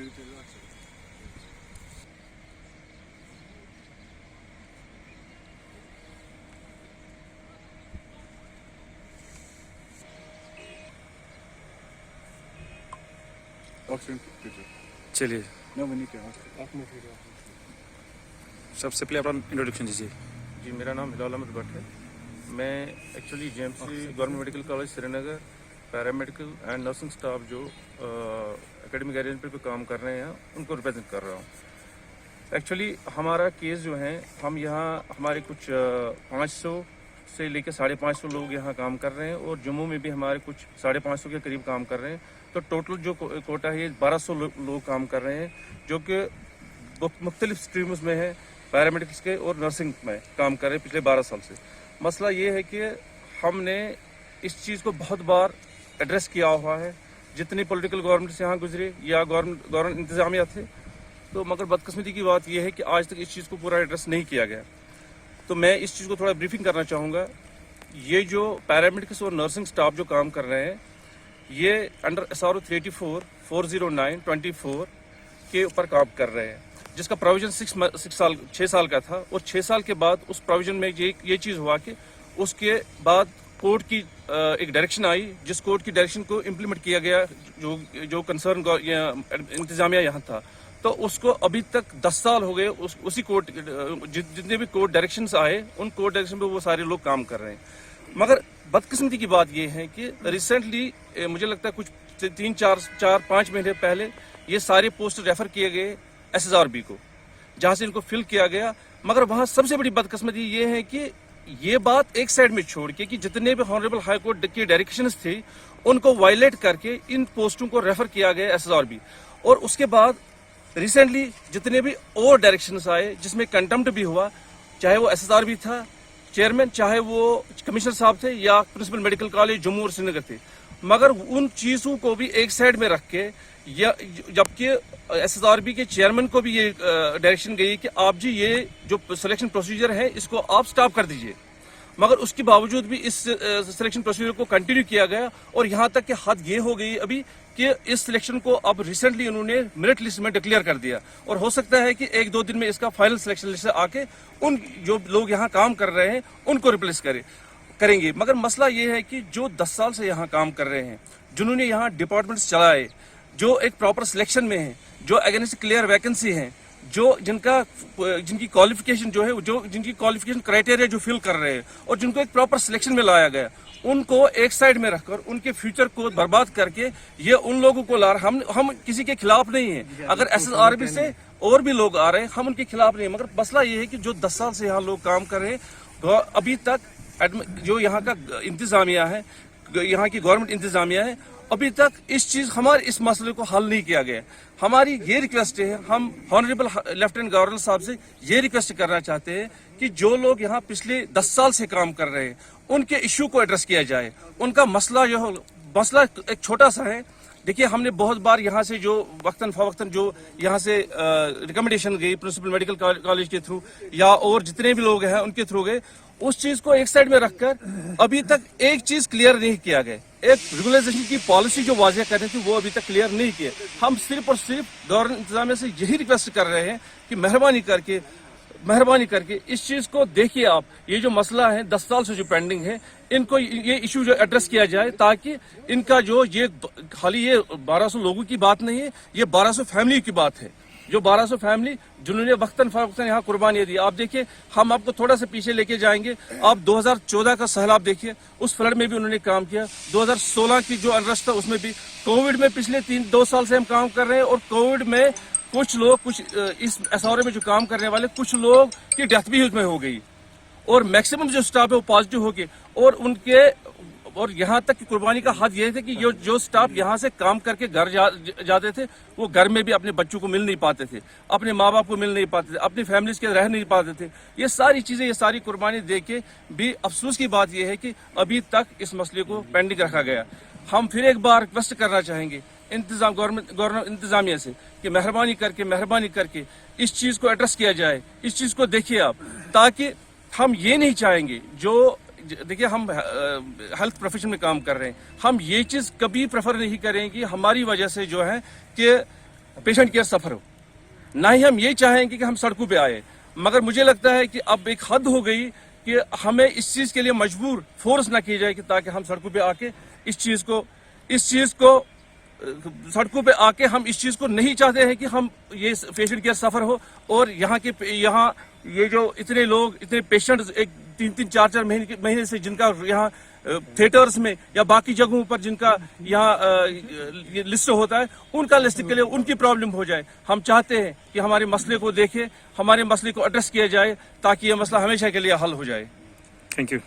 चलिए सबसे पहले अपना इंट्रोडक्शन दीजिए। जी, मेरा नाम हिलाल अहमद भट्ट है। मैं actually JMC government medical college Srinagar paramedical and nursing staff जो एकेडमिक अरेंजमेंट पे काम कर रहे हैं उनको रिप्रेजेंट कर रहा हूँ। एक्चुअली हमारा केस जो है, हम यहाँ हमारे कुछ 500 से लेकर 550 लोग यहाँ काम कर रहे हैं और जम्मू में भी हमारे कुछ 550 के करीब काम कर रहे हैं। तो टोटल जो कोटा है 1200 लोग काम कर रहे हैं, जो कि मुख्तलिफ स्ट्रीम्स में है, पैरामेडिक्स के और नर्सिंग में काम कर रहे हैं पिछले 12 साल से। मसला ये है कि हमने इस चीज़ को बहुत बार एड्रेस किया हुआ है, जितनी पॉलिटिकल गवर्नमेंट से यहाँ गुजरे या गवर्नमेंट इंतजामिया थे, तो मगर बदकिस्मती की बात यह है कि आज तक इस चीज़ को पूरा एड्रेस नहीं किया गया। तो मैं इस चीज़ को थोड़ा ब्रीफिंग करना चाहूँगा। ये जो पैरामेडिक्स और नर्सिंग स्टाफ जो काम कर रहे हैं, ये अंडर SRO 384 409/24 के ऊपर काम कर रहे हैं, जिसका प्रोविजन 6 साल का था। और 6 साल के बाद उस प्रोविजन में ये चीज़ हुआ कि उसके बाद कोर्ट की एक डायरेक्शन आई, जिस कोर्ट की डायरेक्शन को इम्प्लीमेंट किया गया, जो कंसर्न इंतजामिया यहाँ था, तो उसको अभी तक 10 साल हो गए। उसी कोर्ट जितने भी कोर्ट डायरेक्शंस आए, उन कोर्ट डायरेक्शन पे वो सारे लोग काम कर रहे हैं। मगर बदकिस्मती की बात यह है कि रिसेंटली मुझे लगता है कुछ 3-4-5 महीने पहले ये सारे पोस्ट रेफर किए गए SSRB को, जहाँ से इनको फिल किया गया। मगर वहाँ सबसे बड़ी बदकिस्मती ये है कि ये बात एक साइड में छोड़ के कि जितने भी ऑनरेबल हाई कोर्ट की डायरेक्शंस थी, उनको वायलेट करके इन पोस्टों को रेफर किया गया SSRB। और उसके बाद रिसेंटली जितने भी और डायरेक्शंस आए, जिसमें कंटेम्प्ट भी हुआ, चाहे वो SSRB था चेयरमैन, चाहे वो कमिश्नर साहब थे या प्रिंसिपल मेडिकल कॉलेज जम्मू और श्रीनगर थे, मगर उन चीज़ों को भी एक साइड में रख के, या जबकि SSRB के चेयरमैन को भी ये डायरेक्शन गई कि आप जी ये जो सिलेक्शन प्रोसीजर है इसको आप स्टॉप कर दीजिए, मगर उसके बावजूद भी इस सिलेक्शन प्रोसीजर को कंटिन्यू किया गया। और यहाँ तक कि हद ये हो गई अभी कि इस सिलेक्शन को अब रिसेंटली उन्होंने मेरिट लिस्ट में डिक्लेयर कर दिया, और हो सकता है कि 1-2 दिन में इसका फाइनल सिलेक्शन लिस्ट से आके उन जो लोग यहाँ काम कर रहे हैं उनको रिप्लेस करेंगे। मगर मसला ये है कि जो 10 साल से यहाँ काम कर रहे हैं, जिन्होंने यहाँ डिपार्टमेंट्स चलाए, जो एक प्रॉपर सिलेक्शन में है, जो अगेंस्ट क्लियर वैकेंसी है, जिनकी क्वालिफिकेशन जो है, जो जिनकी क्वालिफिकेशन क्राइटेरिया जो फिल कर रहे हैं और जिनको एक प्रॉपर सिलेक्शन में लाया गया, उनको एक साइड में रखकर उनके फ्यूचर को बर्बाद करके ये उन लोगों को ला रहे। हम किसी के खिलाफ नहीं है, अगर SSRB से और भी लोग आ रहे हैं, हम उनके खिलाफ नहीं है। मगर मसला ये है कि जो 10 साल से यहाँ लोग काम कर रहे हैं, तो अभी तक जो यहाँ का इंतजामिया है, यहाँ की गवर्नमेंट इंतजामिया है, अभी तक हमारे इस मसले को हल नहीं किया गया। हमारी ये रिक्वेस्ट है, हम ऑनरेबल लेफ्टिनेंट गवर्नर साहब से ये रिक्वेस्ट करना चाहते हैं कि जो लोग यहाँ पिछले 10 साल से काम कर रहे हैं, उनके इश्यू को एड्रेस किया जाए। उनका मसला एक छोटा सा है। देखिए, हमने बहुत बार यहाँ से जो वक्तन फवक्तन जो यहाँ से रिकमेंडेशन गई प्रिंसिपल मेडिकल कॉलेज के थ्रू या और जितने भी लोग हैं उनके थ्रू गए, उस चीज को एक साइड में रखकर अभी तक एक चीज क्लियर नहीं किया गया। एक रेगुलेशन की पॉलिसी जो वाज़ेह करनी थी वो अभी तक क्लियर नहीं किए। हम सिर्फ और सिर्फ गवर्नमेंट इंतजामिया से यही रिक्वेस्ट कर रहे हैं कि मेहरबानी करके इस चीज को देखिए आप। ये जो मसला है 10 साल से जो पेंडिंग है, इनको ये इशू जो एड्रेस किया जाए, ताकि इनका जो ये खाली ये 1200 लोगों की बात नहीं है, ये 1200 फैमिली की बात है। जो 1200 फैमिली जिन्होंने वक्तन फवक्तन यहाँ कुर्बानियां दी। आप देखिए, हम आपको थोड़ा सा पीछे लेके जाएंगे। आप 2014 का सैलाब देखिए, उस फ्लड में भी उन्होंने काम किया। 2016 की जो अनरस्ट था उसमें भी, कोविड में पिछले 2 साल से हम काम कर रहे हैं, और कोविड में कुछ इस SRO में जो काम करने वाले कुछ लोग की डेथ भी उसमें हो गई, और मैक्सिमम जो स्टाफ है वो पॉजिटिव हो गए। और यहाँ तक की कुर्बानी का हद ये थे कि जो स्टाफ यहाँ से काम करके घर जाते थे, वो घर में भी अपने बच्चों को मिल नहीं पाते थे, अपने माँ बाप को मिल नहीं पाते थे, अपनी फैमिलीज के रह नहीं पाते थे। ये सारी चीजें, ये सारी कुर्बानी दे के भी अफसोस की बात यह है कि अभी तक इस मसले को पेंडिंग रखा गया। हम फिर एक बार रिक्वेस्ट करना चाहेंगे गवर्नर इंतजामिया से कि मेहरबानी करके इस चीज को एड्रेस किया जाए। इस चीज को देखिए आप, ताकि हम ये नहीं चाहेंगे, जो देखिए हम हेल्थ प्रोफेशन में काम कर रहे हैं, हम ये चीज कभी प्रेफर नहीं करेंगे हमारी वजह से जो है कि पेशेंट केयर सफर हो। ना ही हम ये चाहेंगे कि हम सड़कों पे आए, मगर मुझे लगता है कि अब एक हद हो गई कि हमें इस चीज के लिए मजबूर फोर्स ना की जाए कि ताकि हम सड़कों पे आके इस चीज को सड़कों पे आके हम इस चीज को नहीं चाहते हैं कि हम ये पेशेंट केयर सफर हो। और यहाँ ये जो इतने लोग, इतने पेशेंट्स एक 3-3, 4-4 महीने से जिनका यहाँ थिएटर्स में या बाकी जगहों पर जिनका यहाँ लिस्ट होता है, उनका लिस्ट के लिए उनकी प्रॉब्लम हो जाए। हम चाहते हैं कि हमारे मसले को देखे, हमारे मसले को एड्रेस किया जाए ताकि ये मसला हमेशा के लिए हल हो जाए। Thank you.